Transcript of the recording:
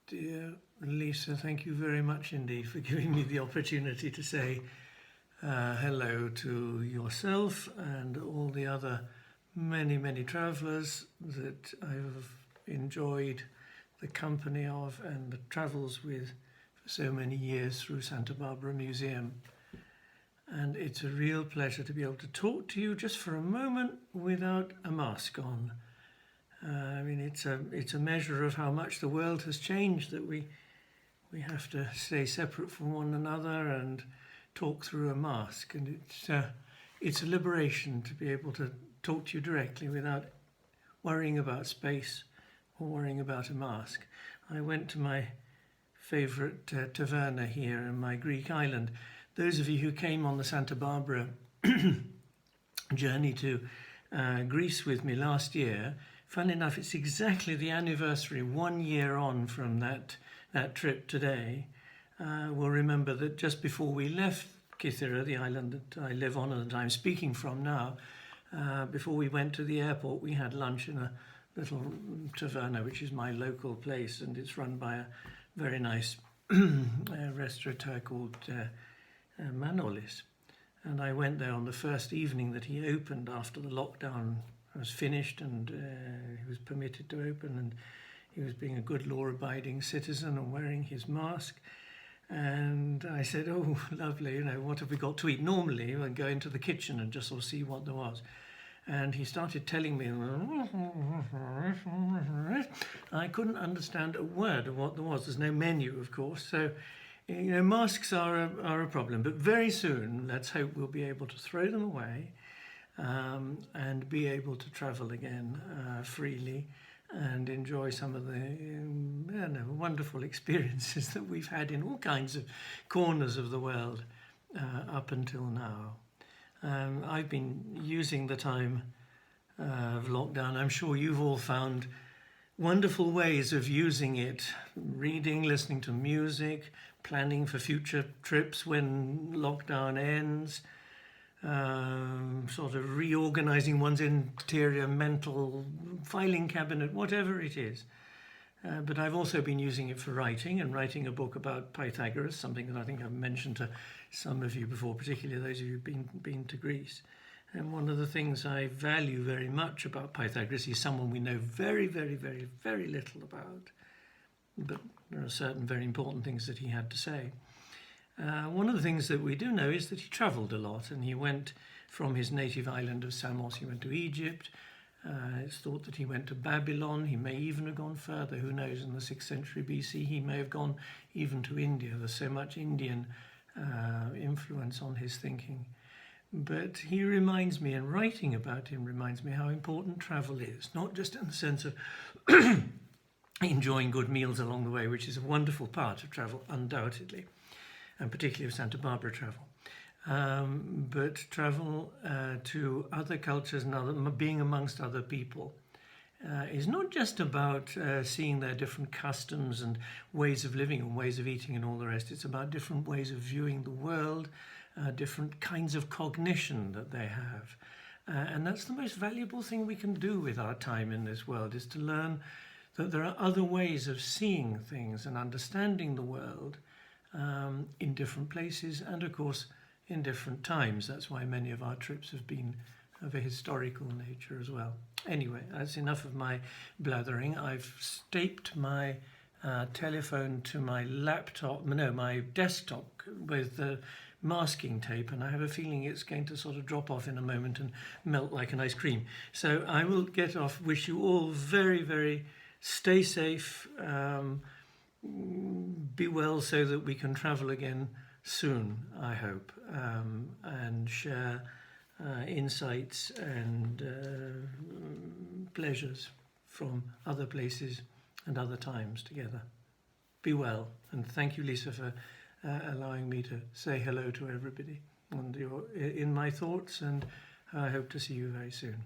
Dear Lisa, thank you very much indeed for giving me the opportunity to say hello to yourself and all the other many travellers that I've enjoyed the company of and the travels with for so many years through Santa Barbara Museum. And it's a real pleasure to be able to talk to you just for a moment without a mask on. I mean, it's a measure of how much the world has changed, that we have to stay separate from one another and talk through a mask. And it's a liberation to be able to talk to you directly without worrying about space or worrying about a mask. I went to my favourite taverna here in my Greek island. Those of you who came on the Santa Barbara journey to Greece with me last year, fun enough, it's exactly the anniversary, 1 year on from that trip today. Will remember that just before we left Kythera, the island that I live on and that I'm speaking from now, before we went to the airport, we had lunch in a little taverna, which is my local place, and it's run by a very nice restaurateur called Manolis. And I went there on the first evening that he opened after the lockdown was finished, and he was permitted to open, and he was being a good law-abiding citizen and wearing his mask. And I said, oh, lovely, what have we got to eat? Normally, I'd go into the kitchen and just sort of see what there was. And he started telling me, I couldn't understand a word of what there was. There's no menu, of course. So, masks are a problem. But very soon, let's hope we'll be able to throw them away and be able to travel again freely and enjoy some of the wonderful experiences that we've had in all kinds of corners of the world up until now. I've been using the time of lockdown. I'm sure you've all found wonderful ways of using it, reading, listening to music, planning for future trips when lockdown ends, sort of reorganizing one's interior mental filing cabinet, whatever it is. But I've also been using it for writing, and writing a book about Pythagoras, something that I think I've mentioned to some of you before, particularly those of you who've been to Greece. And one of the things I value very much about Pythagoras, he's someone we know very little about, but there are certain very important things that he had to say. One of the things that we do know is that he travelled a lot, and he went from his native island of Samos, he went to Egypt. It's thought that he went to Babylon. He may even have gone further, who knows, in the 6th century BC. He may have gone even to India. There's so much Indian influence on his thinking. But he reminds me, and writing about him reminds me how important travel is, not just in the sense of enjoying good meals along the way, which is a wonderful part of travel, undoubtedly, and particularly of Santa Barbara travel. But travel to other cultures and being amongst other people is not just about seeing their different customs and ways of living and ways of eating and all the rest. It's about different ways of viewing the world, different kinds of cognition that they have. And that's the most valuable thing we can do with our time in this world, is to learn that there are other ways of seeing things and understanding the world in different places and, of course, in different times. That's why many of our trips have been of a historical nature as well. Anyway, that's enough of my blathering. I've taped my telephone to my my desktop with the masking tape, and I have a feeling it's going to sort of drop off in a moment and melt like an ice cream. So I will get off. Wish you all very stay safe, be well, so that we can travel again soon, I hope, and share insights and pleasures from other places and other times together. Be well, and thank you, Lisa, for allowing me to say hello to everybody. And you're in my thoughts, and I hope to see you very soon.